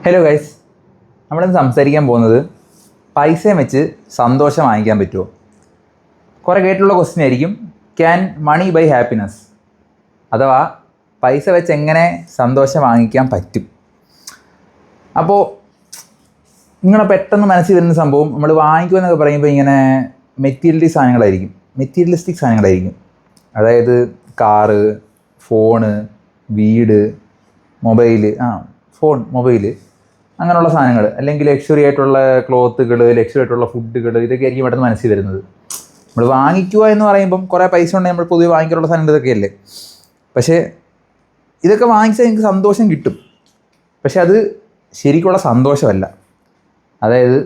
Hello guys, നമ്മളിന്ന് സംസാരിക്കാൻ പോകുന്നത് പൈസയും വെച്ച് സന്തോഷം വാങ്ങിക്കാൻ പറ്റുമോ? കുറേ കേട്ടുള്ള ക്വസ്റ്റ്യൻ ആയിരിക്കും. Can money buy happiness? അഥവാ പൈസ വെച്ച് എങ്ങനെ സന്തോഷം വാങ്ങിക്കാൻ പറ്റും? അപ്പോൾ ഇങ്ങനെ പെട്ടെന്ന് മനസ്സിൽ വരുന്ന സംഭവം, നമ്മൾ വാങ്ങിക്കുമെന്നൊക്കെ പറയുമ്പോൾ ഇങ്ങനെ മെറ്റീരിയലിസ്റ്റിക് സാധനങ്ങളായിരിക്കും. അതായത് കാറ്, ഫോണ്, വീട്, മൊബൈല് അങ്ങനെയുള്ള സാധനങ്ങൾ, അല്ലെങ്കിൽ ലക്ഷറി ആയിട്ടുള്ള ക്ലോത്തുകൾ, ലക്ഷറി ആയിട്ടുള്ള ഫുഡുകൾ, ഇതൊക്കെ ആയിരിക്കും പെട്ടെന്ന് മനസ്സിൽ വരുന്നത്. നമ്മൾ വാങ്ങിക്കുക എന്ന് പറയുമ്പം കുറേ പൈസ ഉണ്ടെങ്കിൽ നമ്മൾ പൊതുവെ വാങ്ങിക്കാനുള്ള സാധനങ്ങൾ ഇതൊക്കെയല്ലേ. പക്ഷേ ഇതൊക്കെ വാങ്ങിച്ചാൽ എനിക്ക് സന്തോഷം കിട്ടും, പക്ഷെ അത് ശരിക്കുള്ള സന്തോഷമല്ല. അതായത്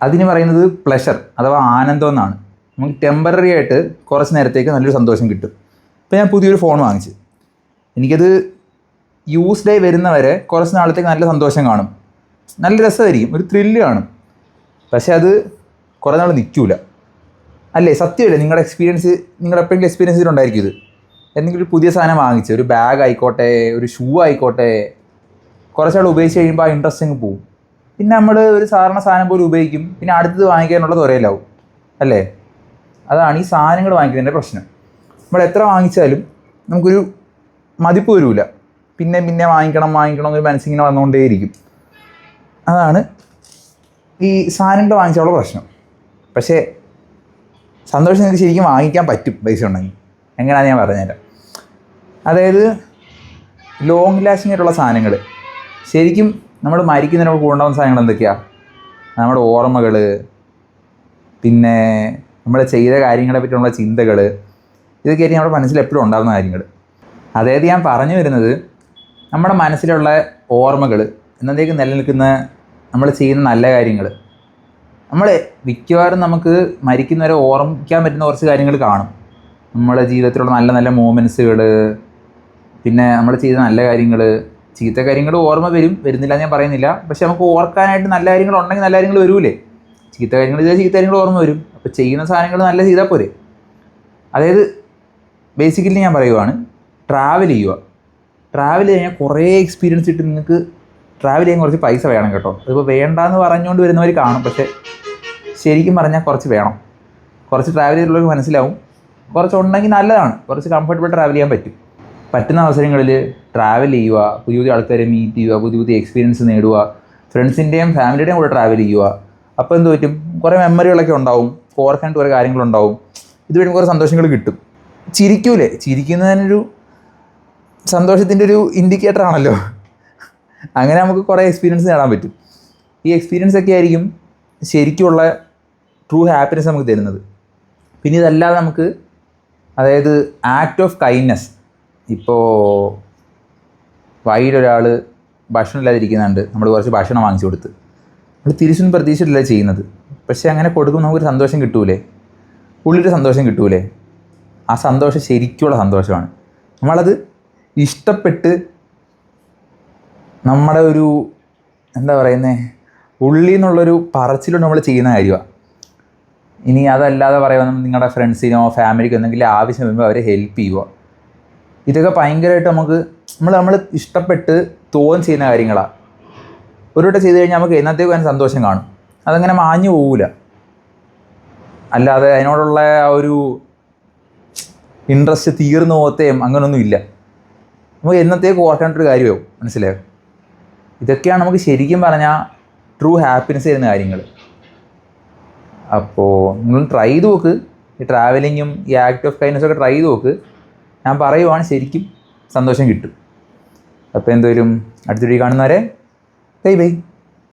അതിന് പറയുന്നത് പ്ലഷർ അഥവാ ആനന്ദം എന്നാണ്. നമുക്ക് ടെമ്പററി ആയിട്ട് കുറച്ച് നേരത്തേക്ക് നല്ലൊരു സന്തോഷം കിട്ടും. ഇപ്പോൾ ഞാൻ പുതിയൊരു ഫോൺ വാങ്ങിച്ചു, എനിക്കത് യൂസ്ഡായി വരുന്നവരെ കുറച്ച് നാളത്തേക്ക് നല്ല സന്തോഷം കാണും, നല്ല രസമായിരിക്കും, ഒരു ത്രില്ല് കാണും. പക്ഷേ അത് കുറേ നാൾ നിൽക്കില്ല, അല്ലേ? സത്യമല്ലേ? നിങ്ങൾ എപ്പോഴെങ്കിലും എക്സ്പീരിയൻസ് ചെയ്തിട്ടുണ്ടായിരിക്കും ഇത്. എന്തെങ്കിലും ഒരു പുതിയ സാധനം വാങ്ങിച്ച്, ഒരു ബാഗ് ആയിക്കോട്ടെ, ഒരു ഷൂ ആയിക്കോട്ടെ, കുറച്ചാൾ ഉപയോഗിച്ച് കഴിയുമ്പോൾ ആ ഇൻട്രസ്റ്റിങ് പോവും. പിന്നെ നമ്മൾ ഒരു സാധാരണ സാധനം പോലും ഉപയോഗിക്കും, പിന്നെ അടുത്തത് വാങ്ങിക്കാനുള്ള തൊരയിലാവും, അല്ലേ? അതാണ് ഈ സാധനങ്ങൾ വാങ്ങിക്കുന്നതിൻ്റെ പ്രശ്നം. നമ്മൾ എത്ര വാങ്ങിച്ചാലും നമുക്കൊരു മതിപ്പ് വരില്ല, പിന്നെ വാങ്ങിക്കണം എന്നൊരു മനസ്സിങ്ങനെ വന്നുകൊണ്ടേയിരിക്കും. അതാണ് ഈ സാധനങ്ങൾ വാങ്ങിച്ചാലുള്ള പ്രശ്നം. പക്ഷേ സന്തോഷം നിങ്ങൾക്ക് ശരിക്കും വാങ്ങിക്കാൻ പറ്റും പൈസ ഉണ്ടെങ്കിൽ. എങ്ങനെയാണെന്ന് ഞാൻ പറഞ്ഞുതരാം. അതായത് ലോങ് ലാസ്റ്റിംഗ് ആയിട്ടുള്ള സാധനങ്ങൾ, ശരിക്കും നമ്മൾ മരിക്കുന്നതിനോട് കൊണ്ടുപോകുന്ന സാധനങ്ങൾ എന്തൊക്കെയാണ്? നമ്മുടെ ഓർമ്മകൾ, പിന്നെ നമ്മൾ ചെയ്ത കാര്യങ്ങളെ പറ്റിയുള്ള ചിന്തകൾ, ഇതൊക്കെയായിരിക്കും നമ്മുടെ മനസ്സിൽ എപ്പോഴും ഉണ്ടാകുന്ന കാര്യങ്ങൾ. അതായത് ഞാൻ പറഞ്ഞു വരുന്നത്, നമ്മുടെ മനസ്സിലുള്ള ഓർമ്മകൾ, എന്നത്തേക്ക് നിലനിൽക്കുന്ന നമ്മൾ ചെയ്യുന്ന നല്ല കാര്യങ്ങൾ, നമ്മൾ മിക്കവാറും നമുക്ക് മരിക്കുന്നവരെ ഓർമ്മിക്കാൻ പറ്റുന്ന കുറച്ച് കാര്യങ്ങൾ കാണും. നമ്മുടെ ജീവിതത്തിലുള്ള നല്ല നല്ല മൂമെൻറ്റ്സുകൾ, പിന്നെ നമ്മൾ ചെയ്ത നല്ല കാര്യങ്ങൾ. ചീത്ത കാര്യങ്ങൾ ഓർമ്മ വരുന്നില്ല ഞാൻ പറയുന്നില്ല, പക്ഷെ നമുക്ക് ഓർക്കാനായിട്ട് നല്ല കാര്യങ്ങൾ ഉണ്ടെങ്കിൽ നല്ല കാര്യങ്ങൾ വരൂലേ? ചീത്ത കാര്യങ്ങൾ ചെയ്താൽ ചീത്ത കാര്യങ്ങൾ ഓർമ്മ വരും. അപ്പോൾ ചെയ്യുന്ന സാധനങ്ങൾ നല്ല ചെയ്താൽ പോരെ? അതായത് ബേസിക്കലി ഞാൻ പറയുവാണ്, ട്രാവൽ കഴിഞ്ഞാൽ കുറേ എക്സ്പീരിയൻസ് ഇട്ട് നിങ്ങൾക്ക് ട്രാവൽ ചെയ്യാൻ കുറച്ച് പൈസ വേണം കേട്ടോ. അതിപ്പോൾ വേണ്ടാന്ന് പറഞ്ഞുകൊണ്ട് വരുന്നവർ കാണും, പക്ഷേ ശരിക്കും പറഞ്ഞാൽ കുറച്ച് വേണം. കുറച്ച് ട്രാവൽ ചെയ്തിട്ടുള്ളവർക്ക് മനസ്സിലാവും, കുറച്ചുണ്ടെങ്കിൽ നല്ലതാണ്. കുറച്ച് കംഫർട്ടബിൾ ട്രാവൽ ചെയ്യാൻ പറ്റുന്ന അവസരങ്ങളിൽ ട്രാവൽ ചെയ്യുക, പുതിയ പുതിയ ആൾക്കാരെ മീറ്റ് ചെയ്യുക, പുതിയ പുതിയ എക്സ്പീരിയൻസ് നേടുക, ഫ്രണ്ട്സിൻ്റെയും ഫാമിലിയുടെയും കൂടെ ട്രാവൽ ചെയ്യുക. അപ്പോൾ എന്ത് പറ്റും? കുറേ മെമ്മറികളൊക്കെ ഉണ്ടാവും, ഓർക്കാനായിട്ട് കുറേ കാര്യങ്ങളുണ്ടാവും. ഇതുവഴി കുറേ സന്തോഷങ്ങൾ കിട്ടും. ചിരിക്കുന്നതിനൊരു സന്തോഷത്തിൻ്റെ ഒരു ഇൻഡിക്കേറ്റർ ആണല്ലോ. അങ്ങനെ നമുക്ക് കുറേ എക്സ്പീരിയൻസ് നേടാൻ പറ്റും. ഈ എക്സ്പീരിയൻസ് ഒക്കെ ആയിരിക്കും ശരിക്കുള്ള ട്രൂ ഹാപ്പിനെസ് നമുക്ക് തരുന്നത്. പിന്നെ ഇതല്ലാതെ നമുക്ക്, അതായത് ആക്ട് ഓഫ് കൈൻഡ്നെസ്, ഇപ്പോൾ വഴിയിലൊരാൾ ഭക്ഷണം ഇല്ലാതിരിക്കുന്നുണ്ട്, നമ്മൾ കുറച്ച് ഭക്ഷണം വാങ്ങിച്ചു കൊടുത്ത്, നമ്മൾ തിരിച്ചൊന്നും പ്രതീക്ഷിച്ചിട്ടില്ല ചെയ്യുന്നത്, പക്ഷേ അങ്ങനെ കൊടുക്കുമ്പോൾ നമുക്കൊരു സന്തോഷം കിട്ടൂലേ? ഉള്ളിലൊരു സന്തോഷം കിട്ടൂലേ? ആ സന്തോഷം ശരിക്കുള്ള സന്തോഷമാണ്. നമ്മളത് ഇഷ്ടപ്പെട്ട് നമ്മുടെ ഒരു ഉള്ളിൽ നിന്നുള്ളൊരു പറച്ചിലുണ്ട് നമ്മൾ ചെയ്യുന്ന കാര്യമാണ്. ഇനി അതല്ലാതെ പറയുക, നിങ്ങളുടെ ഫ്രണ്ട്സിനോ ഫാമിലിക്കോ എന്തെങ്കിലും ആവശ്യം വരുമ്പോൾ അവരെ ഹെൽപ്പ് ചെയ്യുക. ഇതൊക്കെ ഭയങ്കരമായിട്ട് നമ്മൾ ഇഷ്ടപ്പെട്ട് ചെയ്യുന്ന കാര്യങ്ങളാണ്. ഒരു വട്ടം ചെയ്ത് കഴിഞ്ഞാൽ നമുക്ക് എന്നത്തേക്കും അതിന് സന്തോഷം കാണും, അതങ്ങനെ മാഞ്ഞു പോവില്ല. അല്ലാതെ അതിനോടുള്ള ആ ഒരു ഇൻട്രസ്റ്റ് തീർന്നു പോകത്തേയും അങ്ങനെയൊന്നും ഇല്ല. നമുക്ക് എന്നത്തേക്ക് ഓർക്കാനായിട്ടൊരു കാര്യമാവും, മനസ്സിലായോ? ഇതൊക്കെയാണ് നമുക്ക് ശരിക്കും പറഞ്ഞാൽ ട്രൂ ഹാപ്പിനെസ് തരുന്ന കാര്യങ്ങൾ. അപ്പോൾ നിങ്ങൾ ട്രൈ ചെയ്ത് നോക്ക്. ഈ ട്രാവലിങ്ങും ഈ ആക്ട് ഓഫ് കൈൻഡ്നെസ്സൊക്കെ ട്രൈ ചെയ്ത് നോക്ക്. ഞാൻ പറയുവാണ്, ശരിക്കും സന്തോഷം കിട്ടും. അപ്പോൾ എന്തായാലും അടുത്ത വീഡിയോ കാണുന്നവരെ ബൈ.